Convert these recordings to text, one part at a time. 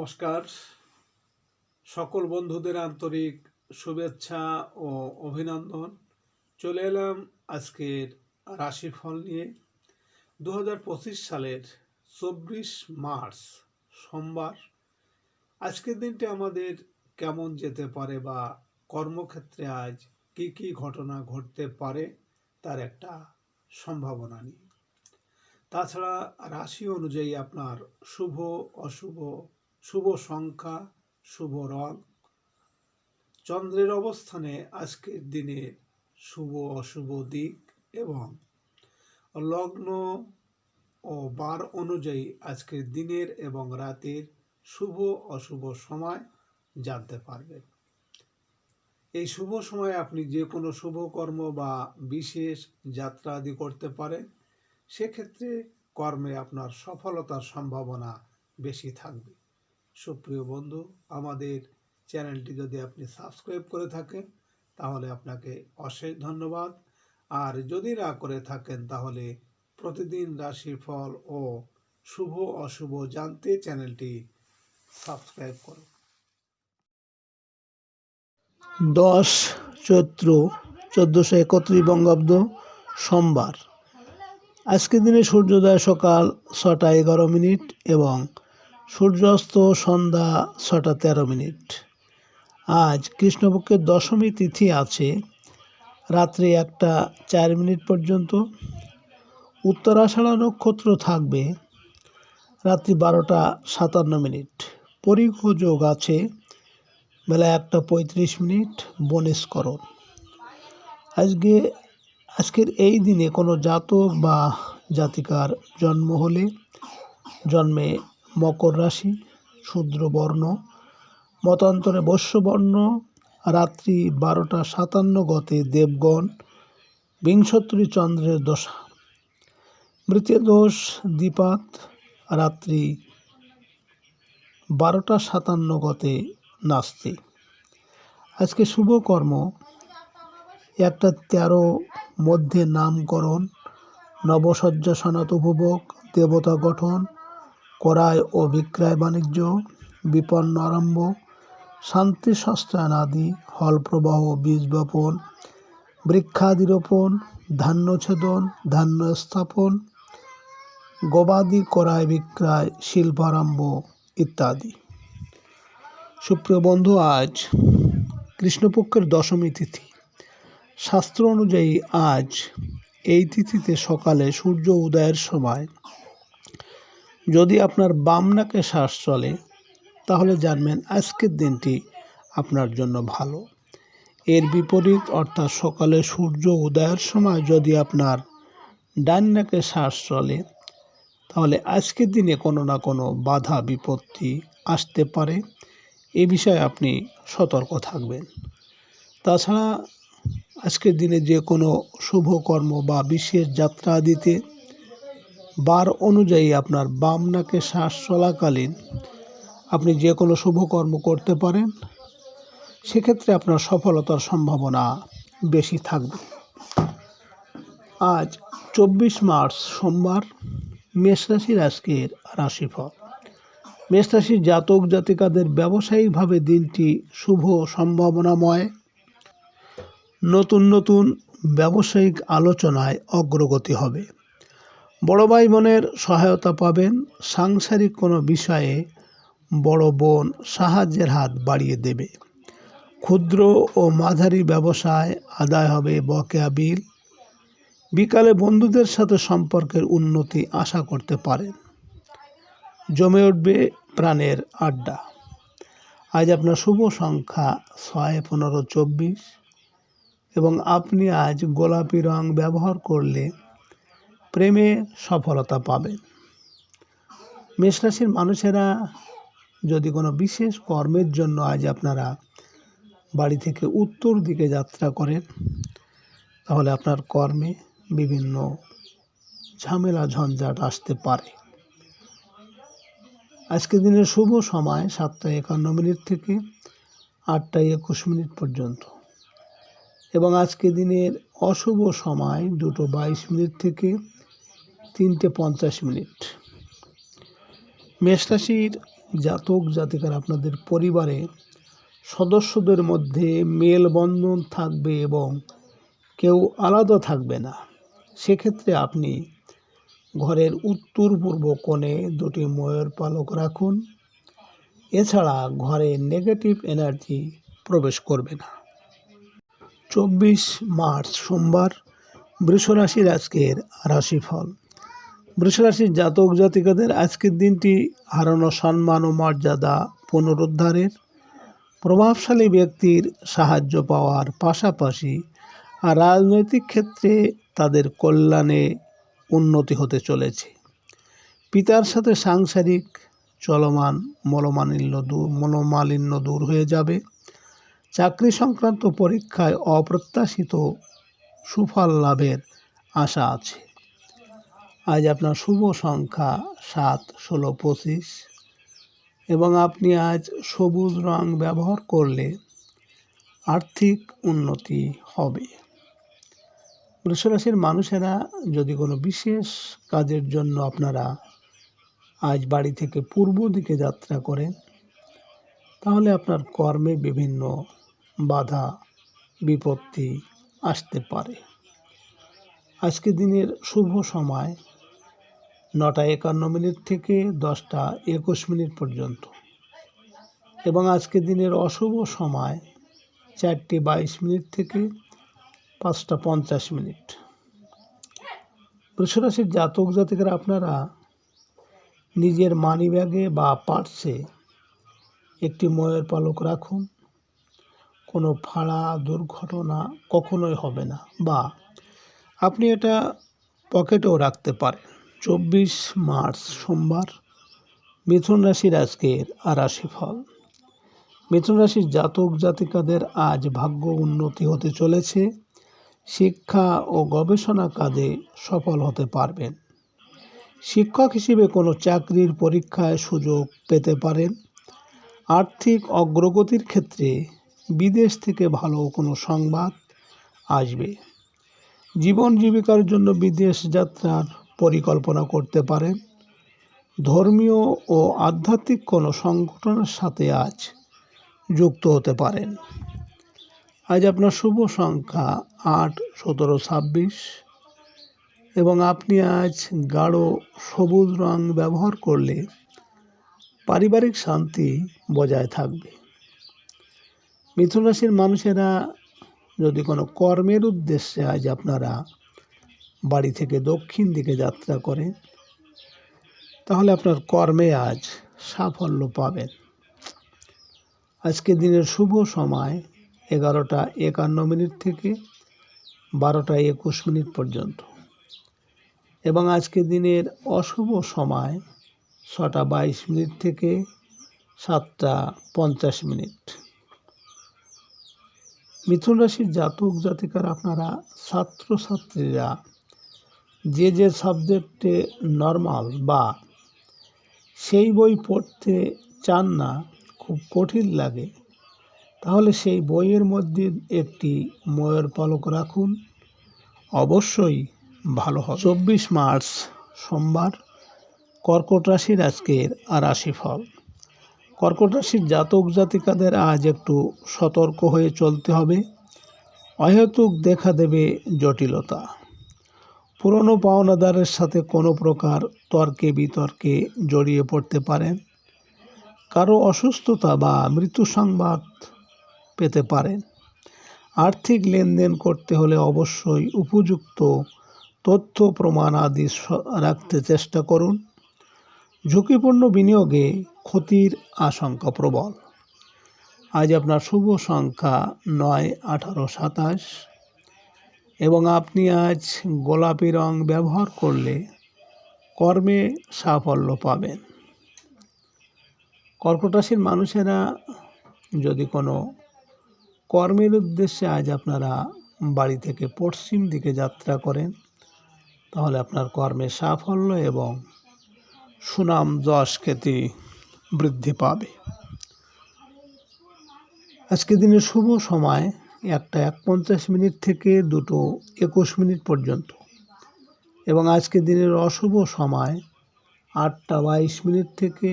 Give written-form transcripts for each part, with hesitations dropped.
নমস্কার। সকল বন্ধুদের আন্তরিক শুভেচ্ছা ও অভিনন্দন। চলে এলাম আজকের রাশিফল নিয়ে। 2025 সালের 24 মার্চ সোমবার। আজকের দিনটি আমাদের কেমন যেতে পারে বা কর্মক্ষেত্রে আজ কি কি ঘটনা ঘটতে পারে তার একটা সম্ভাবনা নিয়ে। তাছাড়া রাশি অনুযায়ী আপনার শুভ অশুভ, শুভ সংখ্যা, শুভ রং, চন্দ্রের অবস্থানে আজকের দিনের শুভ অশুভ দিক এবং লগ্ন ও বার অনুযায়ী আজকের দিনের এবং রাতের শুভ অশুভ সময় জানতে পারবেন। এই শুভ সময়ে আপনি যে কোনো শুভ কর্ম বা বিশেষ যাত্রা আদি করতে পারেন। সেক্ষেত্রে কর্মে আপনার সফলতার সম্ভাবনা বেশি থাকবে। সুপ্রিয় বন্ধু, আমাদের চ্যানেলটি যদি আপনি সাবস্ক্রাইব করে থাকেন তাহলে আপনাকে অশেষ ধন্যবাদ। আর যদি না করে থাকেন তাহলে প্রতিদিন রাশিফল ও শুভ অশুভ জানতে চ্যানেলটি সাবস্ক্রাইব করুন। 10 চৈত্র 1431 বঙ্গাব্দ সোমবার। আজকের দিনে সূর্যোদয় সকাল 6টা 11 এবং সূর্যাস্ত সন্ধ্যা 6টা 13। আজ কৃষ্ণপক্ষের দশমী তিথি আছে রাত্রি 1টা 4 পর্যন্ত। উত্তরাষাঢ়া নক্ষত্র থাকবে রাত্রি 12টা 57। পরিখ যোগ আছে বেলা 1টা 35 বনেস্করণ। আজকের এই দিনে কোনো জাতক বা জাতিকার জন্ম হলে জন্মে মকর রাশি, শূদ্র বর্ণ, মতান্তরে বৈশ্যবর্ণ, রাত্রি 12টা 57 গতে দেবগণ, বিংশোত্তরী চন্দ্রের দশা, মৃত্যু দোষ দ্বিপাত, রাত্রি 12টা 57 গতে নাস্তি। আজকে শুভ কর্ম 1টা 13 মধ্যে নামকরণ, নবসজ্জা সনাত উপভোগ, দেবতা গঠন, ক্রয় ও বিক্রয় বাণিজ্য, বিপন্ন আরম্ভ, শান্তি সস্তায়ন আদি, হল প্রবাহ, বীজ বপন, বৃক্ষাদি রোপণ, ধান্য ছেদন, ধান্য স্থাপন, গবাদি ক্রয় বিক্রয়, শিল্পারম্ভ ইত্যাদি। সুপ্রিয় বন্ধু, আজ কৃষ্ণপক্ষের দশমী তিথি। শাস্ত্র অনুযায়ী আজ এই তিথিতে সকালে সূর্য উদয়ের সময় যদি আপনার বাম নাকে শ্বাস চলে তাহলে জানবেন আজকের দিনটি আপনার জন্য ভালো। এর বিপরীত অর্থাৎ সকালে সূর্য উদয়ের সময় যদি আপনার ডান নাকে শ্বাস চলে তাহলে আজকের দিনে কোনো না কোনো বাধা বিপত্তি আসতে পারে। এ বিষয়ে আপনি সতর্ক থাকবেন। তাছাড়া আজকের দিনে যে কোনো শুভ কর্ম বা বিশেষ যাত্রা আদিতে বার অনুযায়ী আপনার বাম নাকে শ্বাস চলাকালীন আপনি যে কোনো শুভ কর্ম করতে পারেন। সেক্ষেত্রে আপনার সফলতার সম্ভাবনা বেশি থাকবে। আজ 24 মার্চ সোমবার। মেষ রাশির আজকের রাশিফল। মেষ রাশির জাতক জাতিকাদের ব্যবসায়িকভাবে দিনটি শুভ সম্ভাবনাময়। নতুন নতুন ব্যবসায়িক আলোচনায় অগ্রগতি হবে। বড় ভাই বোনের সহায়তা পাবেন। সাংসারিক কোনো বিষয়ে বড় বোন সাহায্যের হাত বাড়িয়ে দেবে। ক্ষুদ্র ও মাঝারি ব্যবসায় আদায় হবে বকেয়া বিল। বিকালে বন্ধুদের সাথে সম্পর্কের উন্নতি আশা করতে পারেন। জমে উঠবে প্রাণের আড্ডা। আজ আপনার শুভ সংখ্যা 6, 15, 24 এবং আপনি আজ গোলাপি রং ব্যবহার করলে প্রেমে সফলতা পাবেন। মেষ রাশির মানুষেরা যদি কোনো বিশেষ কর্মের জন্য আজ আপনারা বাড়ি থেকে উত্তর দিকে যাত্রা করেন তাহলে আপনার কর্মে বিভিন্ন ঝামেলা ঝঞ্ঝাট আসতে পারে। আজকের দিনের শুভ সময় 7টা 51 থেকে 8টা 21 পর্যন্ত এবং আজকের দিনের অশুভ সময় 2টা 22 থেকে 3টে 50। মেষ রাশির জাতক জাতিকার আপনাদের পরিবারে সদস্যদের মধ্যে মেলবন্ধন থাকবে এবং কেউ আলাদা থাকবে না। সেক্ষেত্রে আপনি ঘরের উত্তর পূর্ব কোণে দুটি ময়ূর পালক রাখুন। এছাড়া ঘরে নেগেটিভ এনার্জি প্রবেশ করবে না। 24 মার্চ সোমবার বৃষ রাশির আজকের রাশিফল। বৃষ রাশির জাতক জাতিকাদের আজকের দিনটি হারানো সম্মান ও মর্যাদা পুনরুদ্ধারের, প্রভাবশালী ব্যক্তির সাহায্য পাওয়ার পাশাপাশি রাজনৈতিক ক্ষেত্রে তাদের কল্যাণে উন্নতি হতে চলেছে। পিতার সাথে সাংসারিক চলমান মনোমালিন্য দূর হয়ে যাবে। চাকরি সংক্রান্ত পরীক্ষায় অপ্রত্যাশিত সুফল লাভের আশা আছে। আজ আপনার শুভ সংখ্যা 7, 16, 25 এবং আপনি আজ সবুজ রং ব্যবহার করলে আর্থিক উন্নতি হবে। বৃষ রাশির মানুষেরা যদি কোনো বিশেষ কাজের জন্য আপনারা আজ বাড়ি থেকে পূর্ব দিকে যাত্রা করেন, তাহলে আপনার কর্মে বিভিন্ন বাধা বিপত্তি আসতে পারে। আজকে দিনের শুভ সময় 9টা 51 থেকে 10টা 21 পর্যন্ত এবং আজকে দিনের অশুভ সময় 4টে 22 থেকে 5টা 50। বৃষ রাশির জাতক জাতিকারা আপনারা নিজের মানিব্যাগে বা পার্সে একটি ময়ূর পালক রাখুন। কোনো ফাঁড়া দুর্ঘটনা কখনোই হবে না, বা আপনি এটা পকেটেও রাখতে পারেন। 24 মার্চ সোমবার মিথুন রাশির আজকের রাশিফল। মিথুন রাশির জাতক জাতিকাদের আজ ভাগ্য উন্নতি হতে চলেছে। শিক্ষা ও গবেষণা কাজে সফল হতে পারবেন। শিক্ষক হিসেবে কোনো চাকরির পরীক্ষায় সুযোগ পেতে পারেন। আর্থিক অগ্রগতির ক্ষেত্রে বিদেশ থেকে ভালো কোনো সংবাদ আসবে। জীবন জীবিকার জন্য বিদেশ যাত্রার পরিকল্পনা করতে পারেন। ধর্মীয় ও আধ্যাত্মিক কোনো সংগঠনের সাথে আজ যুক্ত হতে পারেন। আজ আপনার শুভ সংখ্যা 8, 17, 26 এবং আপনি আজ গাঢ় সবুজ রং ব্যবহার করলে পারিবারিক শান্তি বজায় থাকবে। মিথুন রাশির মানুষেরা যদি কোনো কর্মের উদ্দেশ্যে আজ আপনারা বাড়ি থেকে দক্ষিণ দিকে যাত্রা করেন, তাহলে আপনার কর্মে আজ সাফল্য পাবেন। আজকে দিনের শুভ সময় 11টা 51 থেকে 12টা 21 পর্যন্ত এবং আজকে দিনের অশুভ সময় 6টা 22 থেকে 7টা 50। মিথুন রাশির জাতক জাতিকার আপনারা ছাত্রছাত্রীরা যে সাবজেক্টে নর্মাল বা সেই বই পড়তে চান না, খুব কঠিন লাগে, তাহলে সেই বইয়ের মধ্যে একটি ময়ূর পালক রাখুন, অবশ্যই ভালো হবে। 24 মার্চ সোমবার কর্কট রাশির আজকের রাশিফল। কর্কট রাশির জাতক জাতিকাদের আজ একটু সতর্ক হয়ে চলতে হবে। অহেতুক দেখা দেবে জটিলতা। পুরনো পাওনাদারের সাথে কোনো প্রকার তর্কে বিতর্কে জড়িয়ে পড়তে পারেন। কারো অসুস্থতা বা মৃত্যু সংবাদ পেতে পারেন। আর্থিক লেনদেন করতে হলে অবশ্যই উপযুক্ত তথ্য প্রমাণ আদি রাখতে চেষ্টা করুন। ঝুঁকিপূর্ণ বিনিয়োগে ক্ষতির আশঙ্কা প্রবল। আজ আপনার শুভ সংখ্যা 9, 18, 27 এবং আপনি আজ গোলাপি রং ব্যবহার করলে কর্মে সাফল্য পাবেন। কর্কট রাশির মানুষেরা যদি কোনো কর্মের উদ্দেশ্যে আজ আপনারা বাড়ি থেকে পশ্চিম দিকে যাত্রা করেন, তাহলে আপনার কর্মে সাফল্য এবং সুনাম যশ খ্যাতি বৃদ্ধি পাবে। আজকে দিনের শুভ সময় 1টা 51 থেকে 2টো 21 পর্যন্ত এবং আজকে দিনের অশুভ সময় 8টা 22 থেকে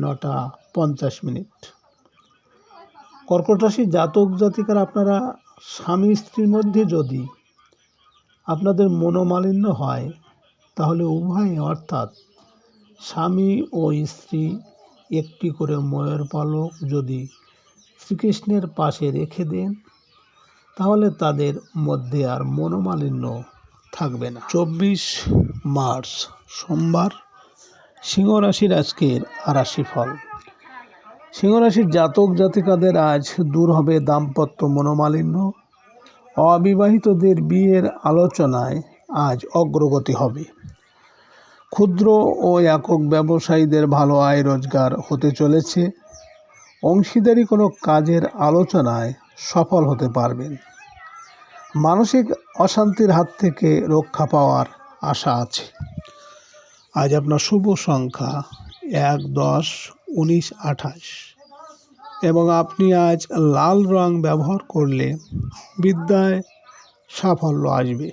9:50। কর্কট রাশির জাতক জাতিকারা আপনারা স্বামী স্ত্রীর মধ্যে যদি আপনাদের মনোমালিন্য হয় তাহলে উভয়ে অর্থাৎ স্বামী ও স্ত্রী একটি করে ময়ূর পালক যদি শ্রীকৃষ্ণের পাশে রেখে দেন তাহলে তাদের মধ্যে আর মনোমালিন্য থাকবে না। 24 মার্চ সোমবার সিংহ রাশির আজকের রাশিফল। সিংহ রাশির জাতক জাতিকাদের আজ দূর হবে দাম্পত্য মনোমালিন্য। অবিবাহিতদের বিয়ের আলোচনায় আজ অগ্রগতি হবে। ক্ষুদ্র ও একক ব্যবসায়ীদের ভালো আয় রোজগার হতে চলেছে। অংশীদারি কোনো কাজের আলোচনায় সফল হতে পারবেন। মানসিক অশান্তির হাত থেকে রক্ষা পাওয়ার আশা আছে। আজ আপনার শুভ সংখ্যা 1, 10, 19, 28 এবং আপনি আজ লাল রং ব্যবহার করলে বিদ্যায় সাফল্য আসবে।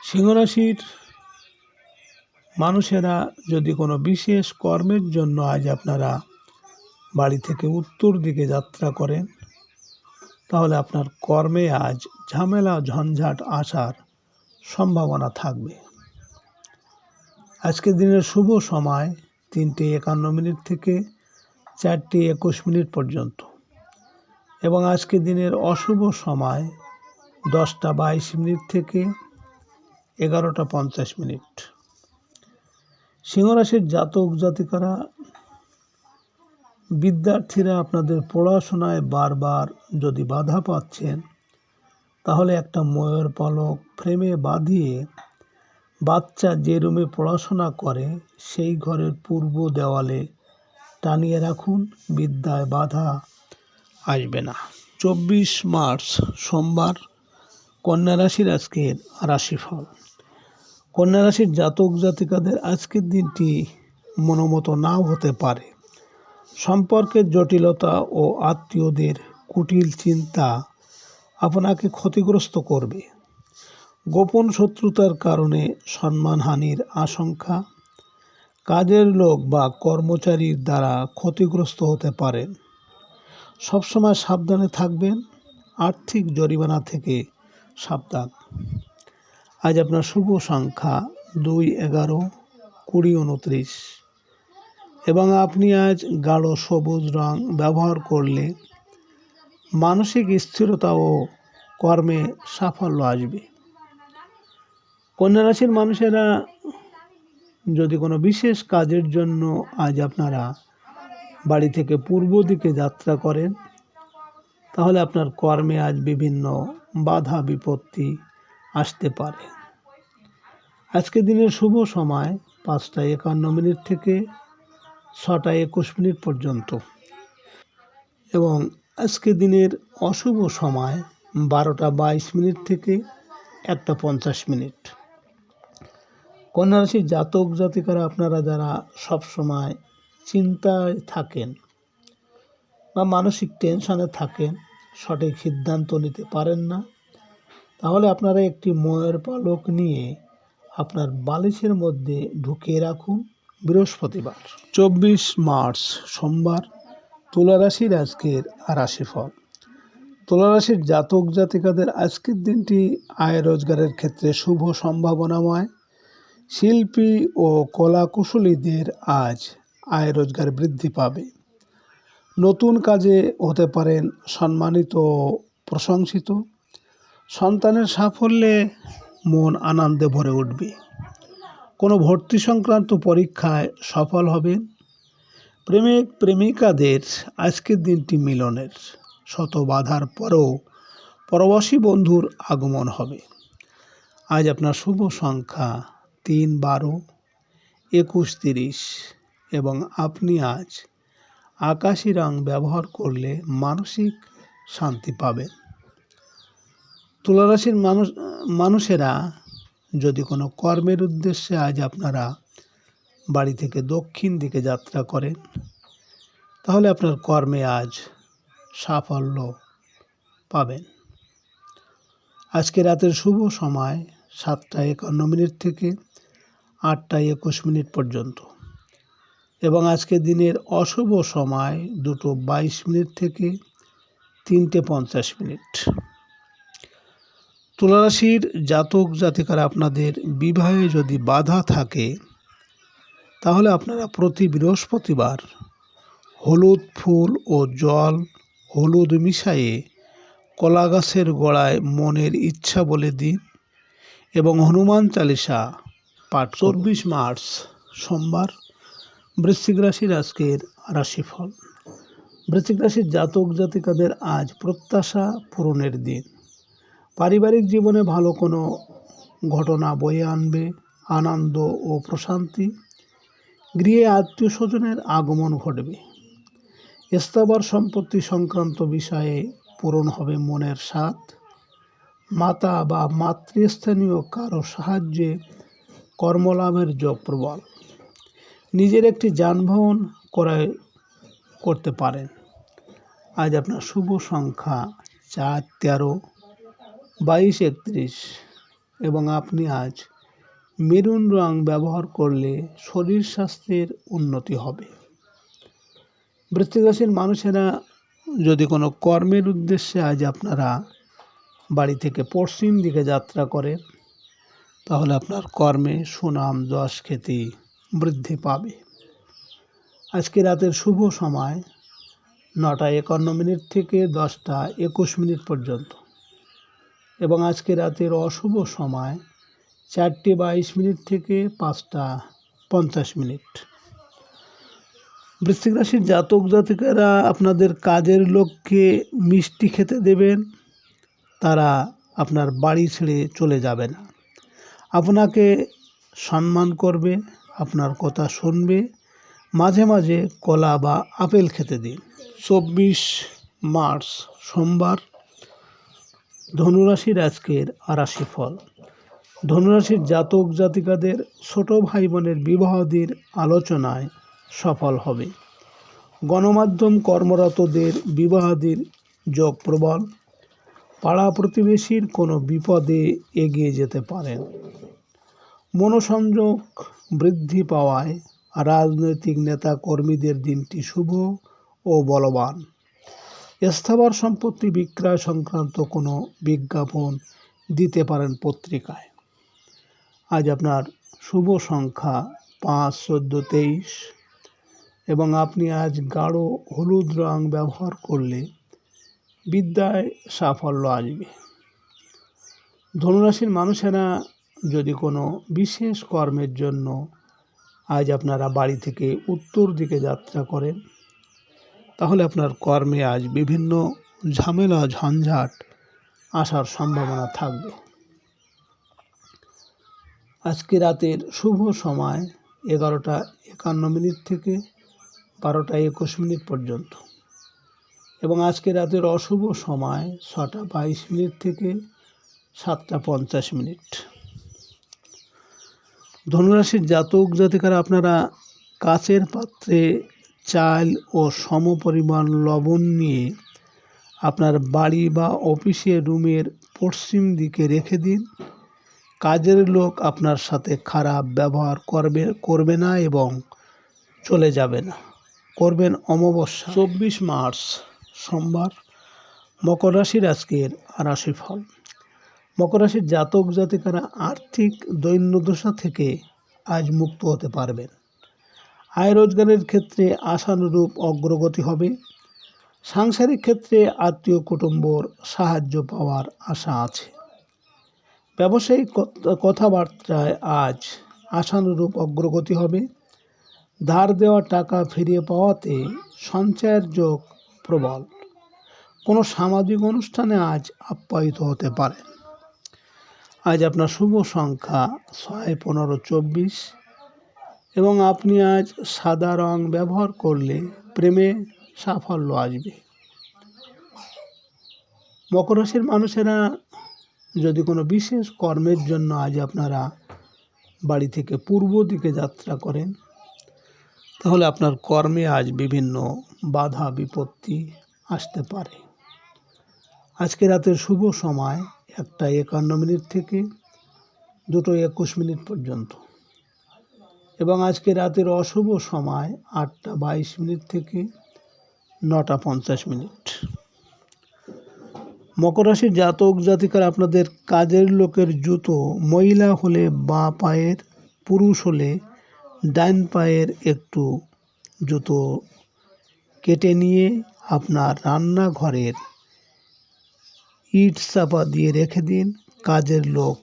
সিংহ রাশির মানুষেরা যদি কোনো বিশেষ কর্মের জন্য আজ আপনারা বাড়ি থেকে উত্তর দিকে যাত্রা করেন তাহলে আপনার কর্মে আজ ঝামেলা ঝঞ্ঝাট আসার সম্ভাবনা থাকবে। আজকের দিনের শুভ সময় 3:51 থেকে 4:21 পর্যন্ত এবং আজকের দিনের অশুভ সময় 10:22 থেকে 11:50। সিংহ রাশির জাতক জাতিকারা বিদ্যার্থীরা আপনাদের পড়াশোনায় বারবার যদি বাধা পাচ্ছেন তাহলে একটা ময়ূর পালক ফ্রেমে বাঁধিয়ে বাচ্চা যে রুমে পড়াশোনা করে সেই ঘরের পূর্ব দেওয়ালে টানিয়ে রাখুন, বিদ্যায় বাধা আসবে না। 24 মার্চ সোমবার কন্যা রাশির আজকের রাশিফল। কন্যা রাশির জাতক জাতিকাদের আজকের দিনটি মনোমতো নাও হতে পারে। সম্পর্কের জটিলতা ও আত্মীয়দের কুটিল চিন্তা আপনাকে ক্ষতিগ্রস্ত করবে। গোপন শত্রুতার কারণে সম্মানহানির আশঙ্কা। কাজের লোক বা কর্মচারীর দ্বারা ক্ষতিগ্রস্ত হতে পারেন। সবসময় সাবধানে থাকবেন। আর্থিক জরিমানা থেকে সাবধান। আজ আপনার শুভ সংখ্যা 2, 11, 20, 29 এবং আপনি আজ গাঢ় সবুজ রং ব্যবহার করলে মানসিক স্থিরতা ও কর্মে সাফল্য আসবে। কন্যা রাশির মানুষেরা যদি কোনো বিশেষ কাজের জন্য আজ আপনারা বাড়ি থেকে পূর্ব দিকে যাত্রা করেন তাহলে আপনার কর্মে আজ বিভিন্ন বাধা বিপত্তি আসতে পারে। আজকের দিনের শুভ সময় 5:51 থেকে 6:21 পর্যন্ত এবং আজকের দিনের অশুভ সময় 12:22 থেকে 1:50। কন্যা রাশির জাতক জাতিকারা আপনারা যারা সবসময় চিন্তায় থাকেন বা মানসিক টেনশনে থাকেন, সঠিক সিদ্ধান্ত নিতে পারেন না, তাহলে আপনারা একটি ময়ূর পালক নিয়ে আপনার বালিশের মধ্যে ঢুকিয়ে রাখুন বৃহস্পতিবার। 24 মার্চ সোমবার তুলা রাশির আজকের রাশিফল। তুলা রাশির জাতক জাতিকাদের আজকের দিনটি আয় রোজগারের ক্ষেত্রে শুভ সম্ভাবনাময়। শিল্পী ও কলাকুশলীদের আজ আয় রোজগার বৃদ্ধি পাবে। নতুন কাজে হতে পারেন সম্মানিত ও প্রশংসিত। সন্তানের সাফল্যে মন আনন্দে ভরে উঠবে। কোনো ভর্তি সংক্রান্ত পরীক্ষায় সফল হবেন। প্রেমিক প্রেমিকাদের আজকের দিনটি মিলনের। শত বাধার পরেও পরবাসী বন্ধুর আগমন হবে। আজ আপনার শুভ সংখ্যা 3, 12, 21, 30 এবং আপনি আজ আকাশি রং ব্যবহার করলে মানসিক শান্তি পাবেন। তুলা রাশির মানুষেরা যদি কোনো কর্মের উদ্দেশ্যে আজ আপনারা বাড়ি থেকে দক্ষিণ দিকে যাত্রা করেন তাহলে আপনার কর্মে আজ সাফল্য পাবেন। আজকে রাতের শুভ সময় 7:51 থেকে 8:21 পর্যন্ত এবং আজকে দিনের অশুভ সময় 2:22 থেকে 3:50। তুলা রাশির জাতক জাতিকারা আপনাদের বিবাহে যদি বাধা থাকে তাহলে আপনারা প্রতি বৃহস্পতিবার হলুদ ফুল ও জল হলুদ মিশিয়ে কলা গাছের গোড়ায় মনের ইচ্ছা বলে দিন এবং হনুমান চালিসা পাঠ। 24 মার্চ সোমবার, বৃশ্চিক রাশির আজকের রাশিফল। বৃশ্চিক রাশির জাতক জাতিকাদের আজ প্রত্যাশা পূরণের দিন। পারিবারিক জীবনে ভালো কোনো ঘটনা বয়ে আনবে আনন্দ ও প্রশান্তি। গৃহে আত্মীয় স্বজনের আগমন ঘটবে। স্থাবর সম্পত্তি সংক্রান্ত বিষয়ে পূরণ হবে মনের স্বাদ। মাতা বা মাতৃস্থানীয় কারো সাহায্যে কর্মলাভের যোগ প্রবল। নিজের একটি যানবাহন ক্রয় করতে পারেন। আজ আপনার শুভ সংখ্যা 4, 13, 22, 31 এবং আপনি আজ মেরুন রং ব্যবহার করলে শরীর স্বাস্থ্যের উন্নতি হবে। বৃশ্চিক রাশির মানুষেরা যদি কোনো কর্মের উদ্দেশ্যে আজ আপনারা বাড়ি থেকে পশ্চিম দিকে যাত্রা করেন তাহলে আপনার কর্মে সুনাম যশ খ্যাতি বৃদ্ধি পাবে। আজকে রাতের শুভ সময় 9:51 থেকে 10:21 পর্যন্ত এবং আজকে রাতের অশুভ সময় 4:22 থেকে 5:50। বৃশ্চিক রাশির জাতক জাতিকারা আপনাদের কাজের লোককে মিষ্টি খেতে দেবেন, তারা আপনার বাড়ি ছেড়ে চলে যাবে না। আপনাকে সম্মান করবে, আপনার কথা শুনবে। মাঝে মাঝে কলা বা আপেল খেতে দিন। 24 মার্চ সোমবার, ধনুরাশির আজকের রাশিফল। ধনুরাশির জাতক জাতিকাদের ছোট ভাই বোনের বিবাহাদির আলোচনায় সফল হবে। গণমাধ্যম কর্মরতদের বিবাহাদির যোগ প্রবল। পাড়া প্রতিবেশীর কোনো বিপদে এগিয়ে যেতে পারেন। মনোসংযোগ বৃদ্ধি পাওয়ায় রাজনৈতিক নেতা কর্মীদের দিনটি শুভ ও বলবান। স্থাবর সম্পত্তি বিক্রয় সংক্রান্ত কোনো বিজ্ঞাপন দিতে পারেন পত্রিকায়। আজ আপনার শুভ সংখ্যা 5, 14, 23 এবং আপনি আজ গাঢ় হলুদ রং ব্যবহার করলে বিদ্যায় সাফল্য আসবে। ধনুরাশির মানুষেরা যদি কোনো বিশেষ কর্মের জন্য আজ আপনারা বাড়ি থেকে উত্তর দিকে যাত্রা করেন তাহলে আপনার কর্মে আজ বিভিন্ন ঝামেলা ঝঞ্ঝাট আসার সম্ভাবনা থাকবে। আজকে রাতের শুভ সময় 11:51 থেকে 12:21 পর্যন্ত এবং আজকে রাতের অশুভ সময় 6:22 থেকে 7:50। ধনুরাশির জাতক জাতিকারা আপনারা কাচের পাত্রে চাল ও সমপরিমাণ লবণ নিয়ে আপনার বাড়ি বা অফিসের রুমের পশ্চিম দিকে রেখে দিন। কাজের লোক আপনার সাথে খারাপ ব্যবহার করবে না এবং চলে যাবে না। করবেন অমাবস্যা। 24 মার্চ সোমবার, মকর রাশির আজকের রাশিফল। মকর রাশির জাতক জাতিকারা আর্থিক দৈন্যদশা থেকে আজ মুক্ত হতে পারবেন। আয় রোজগারের ক্ষেত্রে আশানুরূপ অগ্রগতি হবে। সাংসারিক ক্ষেত্রে আত্মীয় কুটুম্বর সাহায্য পাওয়ার আশা আছে। ব্যবসায়িক কথাবার্তায় আজ আশানুরূপ অগ্রগতি হবে। ধার দেওয়া টাকা ফিরিয়ে পাওয়াতে সঞ্চয়ের যোগ প্রবল। কোনো সামাজিক অনুষ্ঠানে আজ আপ্যায়িত হতে পারেন। আজ আপনার শুভ সংখ্যা 6, 15, 24 এবং আপনি আজ সাদা রং ব্যবহার করলে প্রেমে সাফল্য আসবে। মকর রাশির মানুষেরা যদি কোনো বিশেষ কর্মের জন্য আজ আপনারা বাড়ি থেকে পূর্ব দিকে যাত্রা করেন তাহলে আপনার কর্মে আজ বিভিন্ন বাধা বিপত্তি আসতে পারে। আজকে রাতের শুভ সময় 1:51 থেকে 2:21 পর্যন্ত এবং আজকে রাতের অশুভ সময় 8:22 থেকে 9:50। মকর রাশির জাতক জাতিকারা আপনাদের কাজের লোকের জুতো মহিলা হলে বাঁ পায়ের, পুরুষ হলে ডান পায়ের একটু জুতো কেটে নিয়ে আপনার রান্নাঘরের ইট চাপা দিয়ে রেখে দিন, কাজের লোক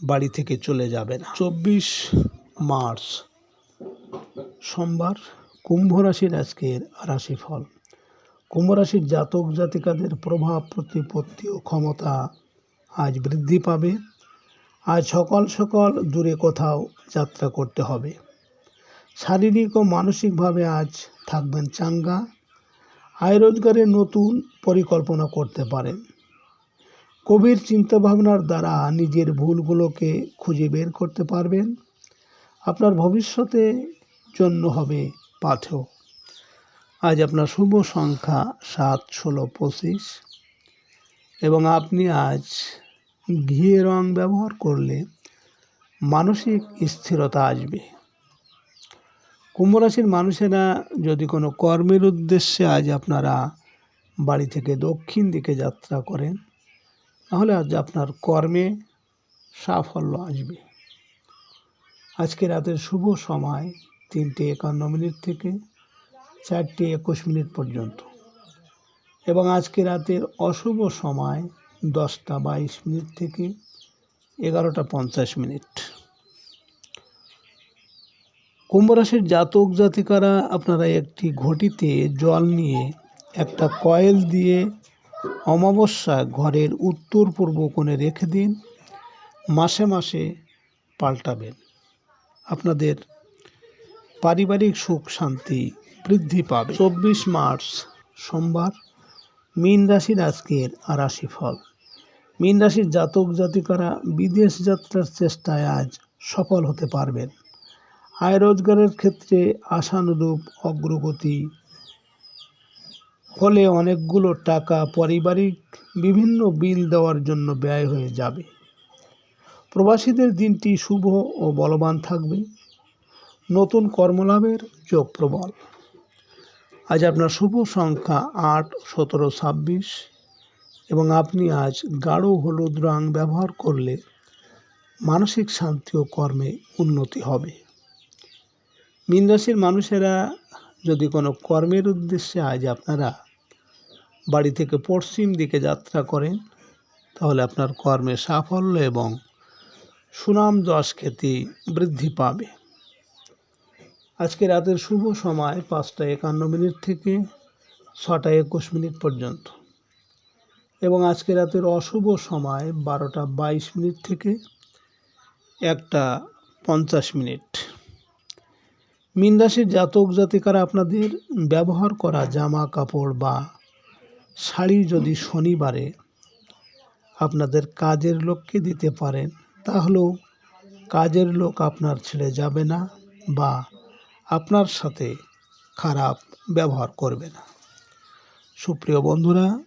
বাড়ি থেকে চলে যাবে না। 24 মার্চ সোমবার, কুম্ভ রাশির আজকের রাশিফল। কুম্ভ রাশির জাতক জাতিকাদের প্রভাব প্রতিপত্তি ও ক্ষমতা আজ বৃদ্ধি পাবে। আজ সকাল সকাল দূরে কোথাও যাত্রা করতে হবে। শারীরিক ও মানসিকভাবে আজ থাকবেন চাঙ্গা। আয় রোজগারের নতুন পরিকল্পনা করতে পারেন। গভীর চিন্তাভাবনার দ্বারা নিজের ভুলগুলোকে খুঁজে বের করতে পারবেন। আপনার ভবিষ্যতের জন্য হবে পাথেয়। আজ আপনার শুভ সংখ্যা 7, 16, 25 এবং আপনি আজ ঘিয়ে রং ব্যবহার করলে মানসিক স্থিরতা আসবে। কুম্ভ রাশির মানুষেরা যদি কোনো কর্মের উদ্দেশ্যে আজ আপনারা বাড়ি থেকে দক্ষিণ দিকে যাত্রা করেন, তাহলে আজ আপনার কর্মে সাফল্য আসবে। আজকে রাতের শুভ সময় 3:51 থেকে 4:21 পর্যন্ত এবং আজকে রাতের অশুভ সময় 10:22 থেকে 11:50। কুম্ভ রাশির জাতক জাতিকারা আপনারা একটি ঘটিতে জল নিয়ে একটা কয়েল দিয়ে অমাবস্যা ঘরের উত্তর পূর্ব কোণে রেখে দিন। মাসে মাসে পাল্টাবেন। আপনাদের পারিবারিক সুখ শান্তি বৃদ্ধি পাবে। 24 মার্চ সোমবার, মীন রাশির আজকের রাশিফল। মীন রাশির জাতক জাতিকারা বিদেশ যাত্রার চেষ্টায় আজ সফল হতে পারবেন। আয় রোজগারের ক্ষেত্রে আশানুরূপ অগ্রগতি ফলে অনেকগুলো টাকা পারিবারিক বিভিন্ন বিল দেওয়ার জন্য ব্যয় হয়ে যাবে। প্রবাসীদের দিনটি শুভ ও বলবান থাকবে। নতুন কর্মলাভের যোগ প্রবল। আজ আপনার শুভ সংখ্যা 8, 17, 26 এবং আপনি আজ গাঢ় হলুদ রং ব্যবহার করলে মানসিক শান্তি ও কর্মে উন্নতি হবে। মীন রাশির মানুষেরা যদি কোনো কর্মের উদ্দেশ্যে আজ আপনারা বাড়ি থেকে পশ্চিম দিকে যাত্রা করেন, তাহলে আপনার কর্মে সাফল্য এবং সুনাম যশ খ্যাতি বৃদ্ধি পাবে। আজকে রাতের শুভ সময় 5:51 থেকে 6:21 পর্যন্ত এবং আজকে রাতের অশুভ সময় 12:22 থেকে 1:50। মীন রাশির জাতক জাতিকারা আপনাদের ব্যবহার করা জামা কাপড় বা শাড়ি যদি শনিবারে আপনাদের কাজের লোককে দিতে পারেন, তাহলেও কাজের লোক আপনার ছেড়ে যাবে না বা আপনার সাথে খারাপ ব্যবহার করবে না। সুপ্রিয় বন্ধুরা,